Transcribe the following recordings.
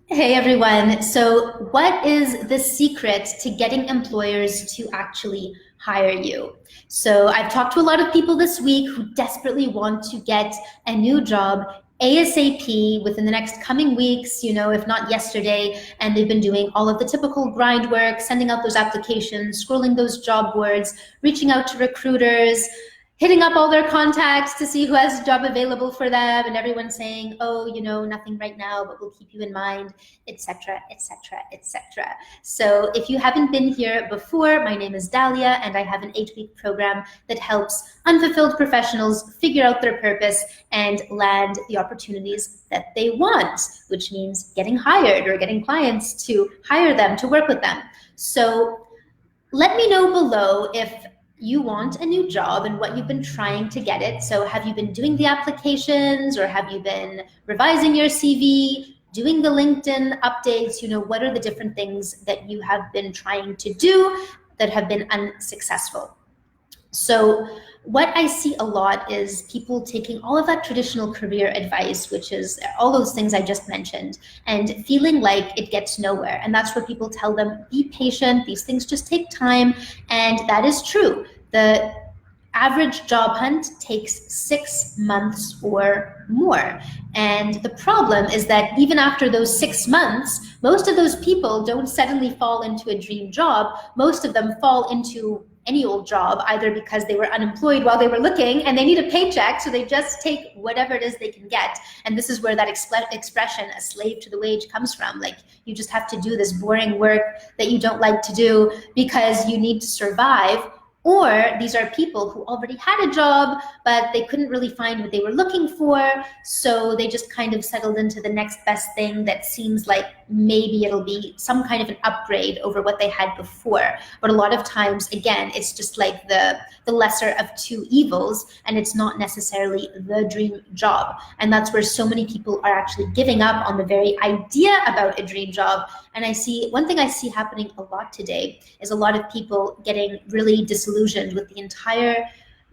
Hey everyone. So, what is the secret to getting employers to actually hire you? So, I've talked to a lot of people this week who desperately want to get a new job ASAP within the next coming weeks, if not yesterday. And they've been doing all of the typical grind work, sending out those applications, scrolling those job boards, reaching out to recruiters, hitting up all their contacts to see who has a job available for them, and everyone saying, oh, nothing right now, but we'll keep you in mind, etc., etc., etc. So if you haven't been here before, my name is Dahlia, and I have an 8-week program that helps unfulfilled professionals figure out their purpose and land the opportunities that they want, which means getting hired or getting clients to hire them to work with them. So let me know below if you want a new job and what you've been trying to get it. So have you been doing the applications, or have you been revising your CV, doing the LinkedIn updates? What are the different things that you have been trying to do that have been unsuccessful? So what I see a lot is people taking all of that traditional career advice, which is all those things I just mentioned, and feeling like it gets nowhere. And that's where people tell them, be patient, these things just take time. And that is true. The average job hunt takes 6 months or more. And the problem is that even after those 6 months, most of those people don't suddenly fall into a dream job. Most of them fall into any old job, either because they were unemployed while they were looking and they need a paycheck, so they just take whatever it is they can get. And this is where that expression, a slave to the wage, comes from. Like, you just have to do this boring work that you don't like to do because you need to survive. Or these are people who already had a job, but they couldn't really find what they were looking for, so they just kind of settled into the next best thing that seems like maybe it'll be some kind of an upgrade over what they had before. But a lot of times, again, it's just like the lesser of two evils, and it's not necessarily the dream job. And that's where so many people are actually giving up on the very idea about a dream job. And one thing I see happening a lot today is a lot of people getting really disillusioned with the entire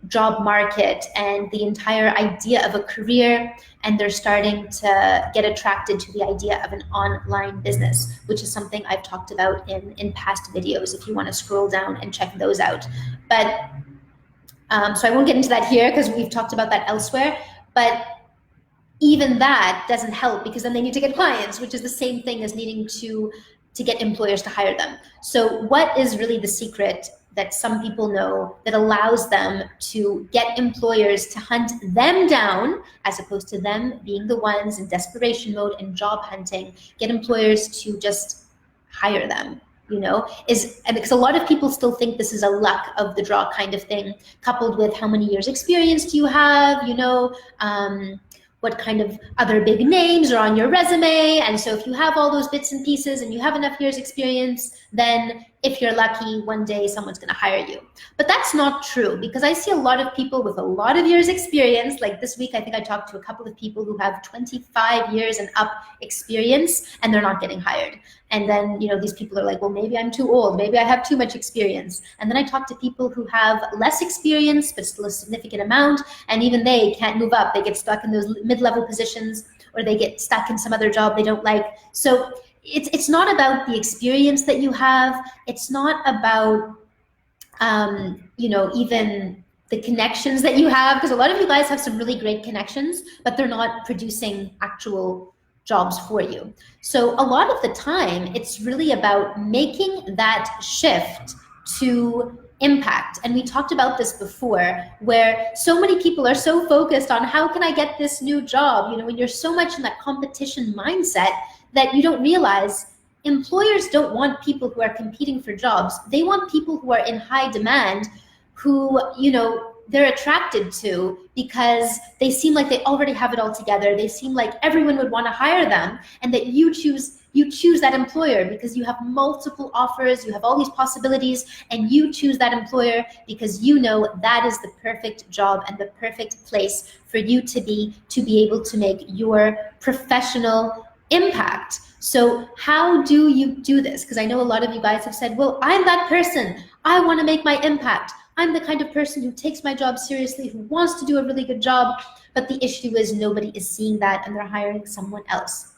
job market and the entire idea of a career, and they're starting to get attracted to the idea of an online business, which is something I've talked about in past videos if you want to scroll down and check those out. But so I won't get into that here because we've talked about that elsewhere, but even that doesn't help, because then they need to get clients, which is the same thing as needing to get employers to hire them. So what is really the secret that some people know that allows them to get employers to hunt them down, as opposed to them being the ones in desperation mode and job hunting, get employers to just hire them? Because a lot of people still think this is a luck of the draw kind of thing, coupled with how many years experience do you have, what kind of other big names are on your resume. And so if you have all those bits and pieces and you have enough years experience, then if you're lucky, one day someone's going to hire you. But that's not true, because I see a lot of people with a lot of years experience. Like this week, I think I talked to a couple of people who have 25 years and up experience, and they're not getting hired. And then, these people are like, well, maybe I'm too old. Maybe I have too much experience. And then I talk to people who have less experience, but still a significant amount. And even they can't move up. They get stuck in those mid-level positions, or they get stuck in some other job they don't like. So it's not about the experience that you have. It's not about, even the connections that you have, because a lot of you guys have some really great connections, but they're not producing actual jobs for you. So a lot of the time, it's really about making that shift to impact. And we talked about this before, where so many people are so focused on how can I get this new job, when you're so much in that competition mindset that you don't realize employers don't want people who are competing for jobs. They want people who are in high demand, who, they're attracted to because they seem like they already have it all together. They seem like everyone would want to hire them, and that you choose that employer because you have multiple offers, you have all these possibilities, and you choose that employer because that is the perfect job and the perfect place for you to be able to make your professional impact. So how do you do this? Because I know a lot of you guys have said, well, I'm that person. I want to make my impact. I'm the kind of person who takes my job seriously, who wants to do a really good job. But the issue is nobody is seeing that, and they're hiring someone else.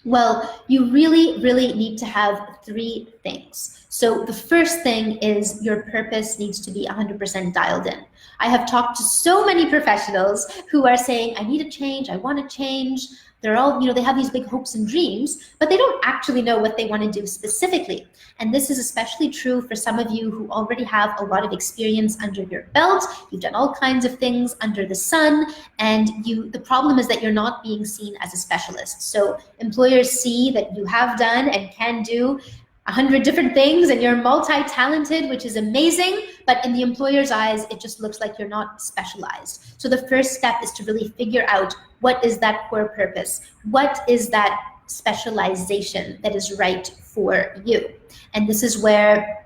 Well, you really, really need to have three things. So the first thing is your purpose needs to be 100% dialed in. I have talked to so many professionals who are saying, I need a change, I want to change. They're all, they have these big hopes and dreams, but they don't actually know what they want to do specifically. And this is especially true for some of you who already have a lot of experience under your belt. You've done all kinds of things under the sun, and the problem is that you're not being seen as a specialist. So employers see that you have done and can do 100 different things and you're multi-talented, which is amazing, but in the employer's eyes, it just looks like you're not specialized. So the first step is to really figure out, what is that core purpose? What is that specialization that is right for you? And this is where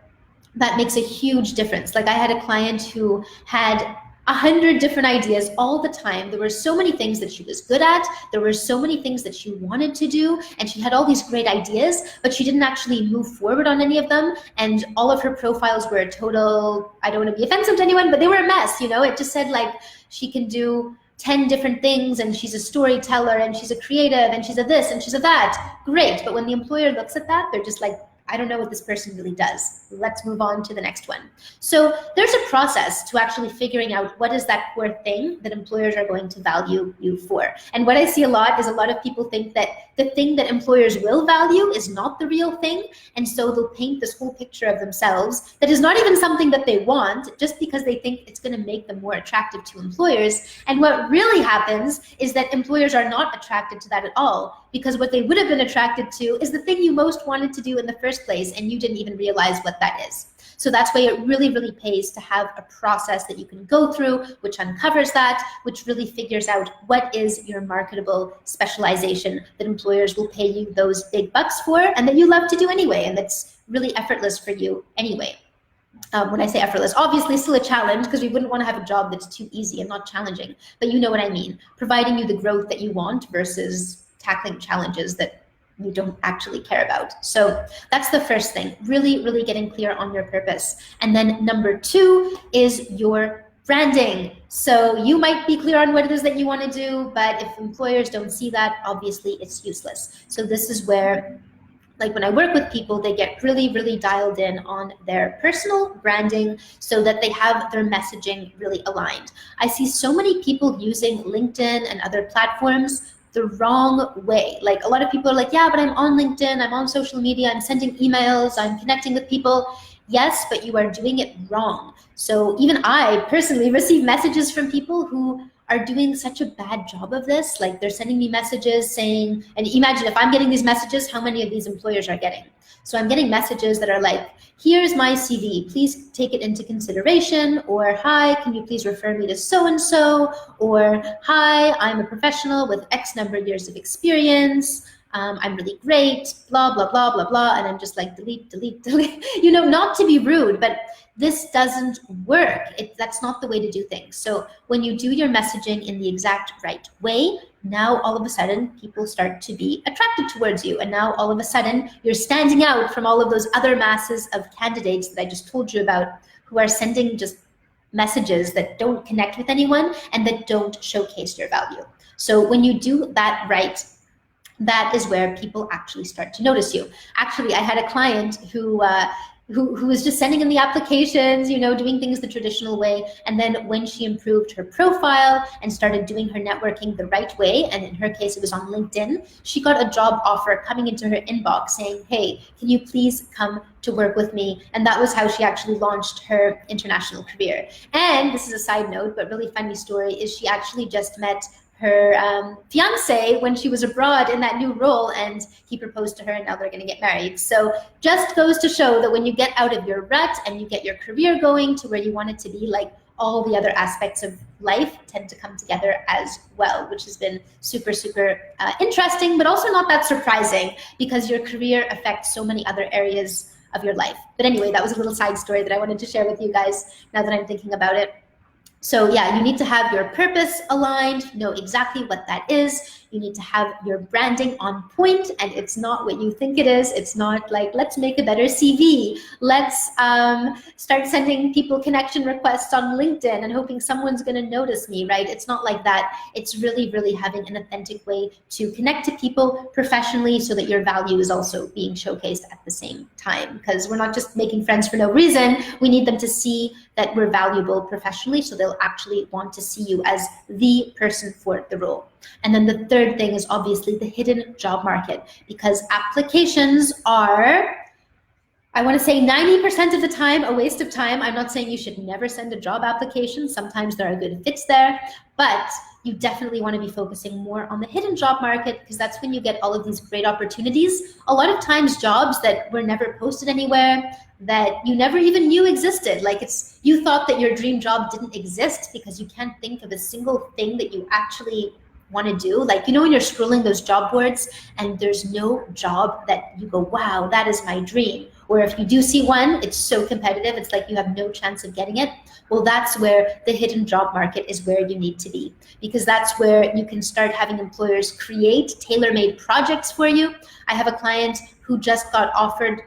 that makes a huge difference. Like, I had a client who had 100 different ideas all the time. There were so many things that she was good at. There were so many things that she wanted to do, and she had all these great ideas, but she didn't actually move forward on any of them. And all of her profiles were a total, I don't want to be offensive to anyone, but they were a mess. It just said like, she can do 10 different things, and she's a storyteller, and she's a creative, and she's a this, and she's a that. Great. But when the employer looks at that, they're just like, I don't know what this person really does. Let's move on to the next one. So there's a process to actually figuring out what is that core thing that employers are going to value you for. And what I see a lot is a lot of people think that the thing that employers will value is not the real thing. And so they'll paint this whole picture of themselves that is not even something that they want, just because they think it's going to make them more attractive to employers. And what really happens is that employers are not attracted to that at all, because what they would have been attracted to is the thing you most wanted to do in the first place, and you didn't even realize what that is. So that's why it really, really pays to have a process that you can go through, which uncovers that, which really figures out what is your marketable specialization that employers will pay you those big bucks for, and that you love to do anyway, and that's really effortless for you anyway. When I say effortless, obviously still a challenge, because we wouldn't want to have a job that's too easy and not challenging, but you know what I mean, providing you the growth that you want versus tackling challenges that you don't actually care about. So that's the first thing, really, really getting clear on your purpose. And then number two is your branding. So you might be clear on what it is that you want to do, but if employers don't see that, obviously it's useless. So this is where, like, when I work with people, they get really, really dialed in on their personal branding so that they have their messaging really aligned. I see so many people using LinkedIn and other platforms the wrong way. Like, a lot of people are like, yeah, but I'm on LinkedIn, I'm on social media, I'm sending emails, I'm connecting with people. Yes, but you are doing it wrong. So even I personally receive messages from people who are doing such a bad job of this. Like, they're sending me messages saying, and imagine if I'm getting these messages, how many of these employers are getting? So I'm getting messages that are like, here's my CV, please take it into consideration, or hi, can you please refer me to so-and-so, or hi, I'm a professional with X number of years of experience, I'm really great, blah, blah, blah, blah, blah. And I'm just like, delete, delete, delete. Not to be rude, but this doesn't work. That's not the way to do things. So when you do your messaging in the exact right way, now all of a sudden people start to be attracted towards you. And now all of a sudden you're standing out from all of those other masses of candidates that I just told you about, who are sending just messages that don't connect with anyone and that don't showcase your value. So when you do that right, that is where people actually start to notice you. Actually, I had a client who was just sending in the applications, doing things the traditional way. And then when she improved her profile and started doing her networking the right way, and in her case, it was on LinkedIn, she got a job offer coming into her inbox saying, hey, can you please come to work with me? And that was how she actually launched her international career. And this is a side note, but really funny story, is she actually just met her fiance when she was abroad in that new role, and he proposed to her, and now they're going to get married. So just goes to show that when you get out of your rut and you get your career going to where you want it to be, like, all the other aspects of life tend to come together as well, which has been super, super interesting, but also not that surprising, because your career affects so many other areas of your life. But anyway, that was a little side story that I wanted to share with you guys now that I'm thinking about it. So yeah, you need to have your purpose aligned, know exactly what that is. You need to have your branding on point, and it's not what you think it is. It's not like, let's make a better CV. Let's start sending people connection requests on LinkedIn and hoping someone's going to notice me, right? It's not like that. It's really, really having an authentic way to connect to people professionally so that your value is also being showcased at the same time. Because we're not just making friends for no reason. We need them to see that we're valuable professionally, so they'll actually want to see you as the person for the role. And then the third thing is obviously the hidden job market, because applications are, I want to say 90% of the time, a waste of time. I'm not saying you should never send a job application. Sometimes there are good fits there, but you definitely want to be focusing more on the hidden job market, because that's when you get all of these great opportunities. A lot of times jobs that were never posted anywhere, that you never even knew existed. Like you thought that your dream job didn't exist because you can't think of a single thing that you actually want to do. Like, you know, when you're scrolling those job boards and there's no job that you go, wow, that is my dream. Or if you do see one, it's so competitive, it's like you have no chance of getting it. Well, that's where the hidden job market is where you need to be, because that's where you can start having employers create tailor-made projects for you. I have a client who just got offered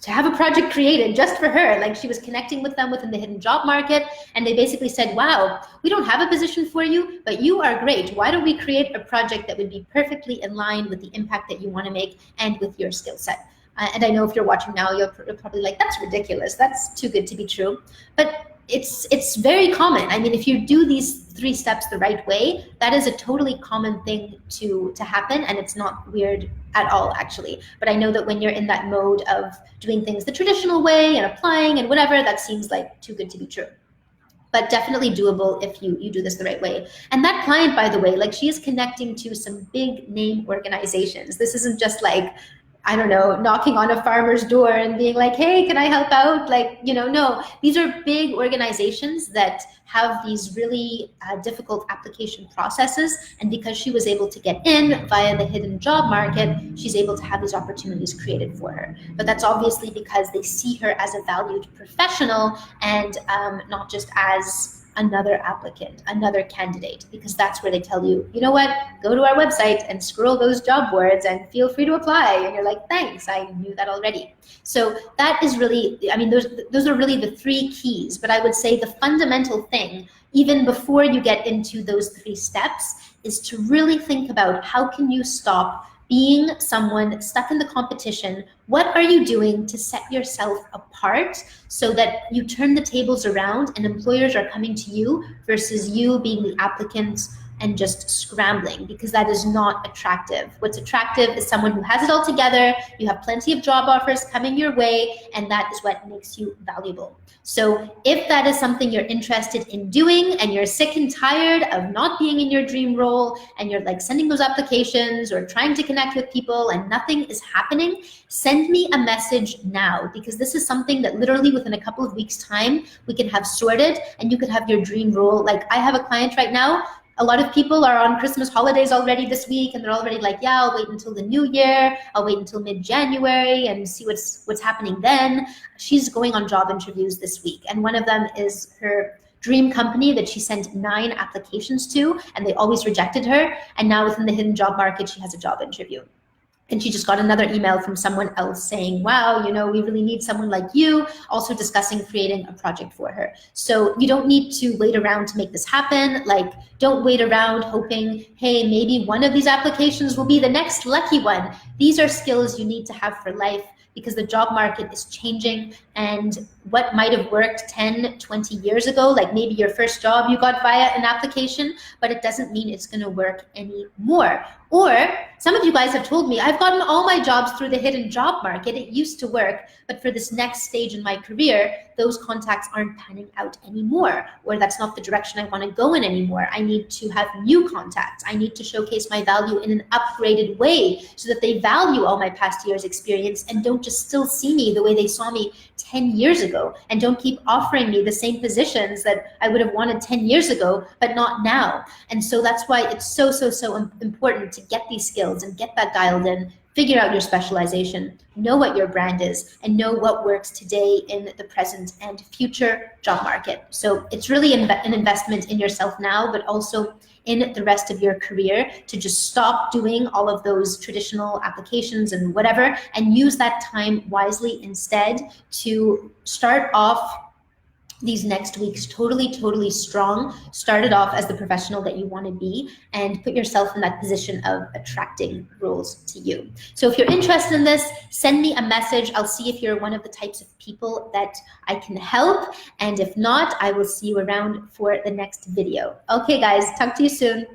to have a project created just for her. Like, she was connecting with them within the hidden job market, and they basically said, wow, we don't have a position for you, but you are great. Why don't we create a project that would be perfectly in line with the impact that you want to make and with your skill set? And I know if you're watching now, you're probably like, that's ridiculous. That's too good to be true. But it's very common. I mean, if you do these 3 steps the right way, that is a totally common thing to happen, and it's not weird at all, actually. But I know that when you're in that mode of doing things the traditional way and applying and whatever, that seems like too good to be true. But definitely doable if you do this the right way. And that client, by the way, like, she is connecting to some big name organizations. This isn't just like, I don't know, knocking on a farmer's door and being like, hey, can I help out? Like, you know, no, these are big organizations that have these really difficult application processes. And because she was able to get in via the hidden job market, she's able to have these opportunities created for her. But that's obviously because they see her as a valued professional and not just as another applicant, another candidate, because that's where they tell you, you know what, go to our website and scroll those job boards and feel free to apply. And you're like, thanks, I knew that already. So that is really, I mean, those are really the 3 keys. But I would say the fundamental thing, even before you get into those 3 steps, is to really think about how can you stop being someone stuck in the competition. What are you doing to set yourself apart so that you turn the tables around and employers are coming to you versus you being the applicant and just scrambling, because that is not attractive. What's attractive is someone who has it all together, you have plenty of job offers coming your way, and that is what makes you valuable. So if that is something you're interested in doing and you're sick and tired of not being in your dream role and you're like sending those applications or trying to connect with people and nothing is happening, send me a message now, because this is something that literally within a couple of weeks' time we can have sorted and you could have your dream role. Like, I have a client right now, a lot of people are on Christmas holidays already this week, and they're already like, yeah, I'll wait until the new year. I'll wait until mid-January and see what's happening then. She's going on job interviews this week, and one of them is her dream company that she sent 9 applications to, and they always rejected her. And now within the hidden job market, she has a job interview. And she just got another email from someone else saying, wow, you know, we really need someone like you, also discussing creating a project for her. So you don't need to wait around to make this happen. Like, don't wait around hoping, hey, maybe one of these applications will be the next lucky one. These are skills you need to have for life, because the job market is changing, and what might have worked 10, 20 years ago, like maybe your first job you got via an application, but it doesn't mean it's going to work anymore. Or some of you guys have told me, I've gotten all my jobs through the hidden job market. It used to work, but for this next stage in my career, those contacts aren't panning out anymore, or that's not the direction I want to go in anymore. I need to have new contacts. I need to showcase my value in an upgraded way so that they value all my past years' experience and don't just still see me the way they saw me 10 years ago, and don't keep offering me the same positions that I would have wanted 10 years ago, but not now. And so that's why it's so important to get these skills and get that dialed in, figure out your specialization, know what your brand is, and know what works today in the present and future job market. So it's really an investment in yourself now, but also in the rest of your career, to just stop doing all of those traditional applications and whatever, and use that time wisely instead to start off these next weeks totally strong. Start it off as the professional that you want to be, and put yourself in that position of attracting roles to you. So if you're interested in this, send me a message. I'll see if you're one of the types of people that I can help, and if not, I will see you around for the next video. Okay guys, talk to you soon.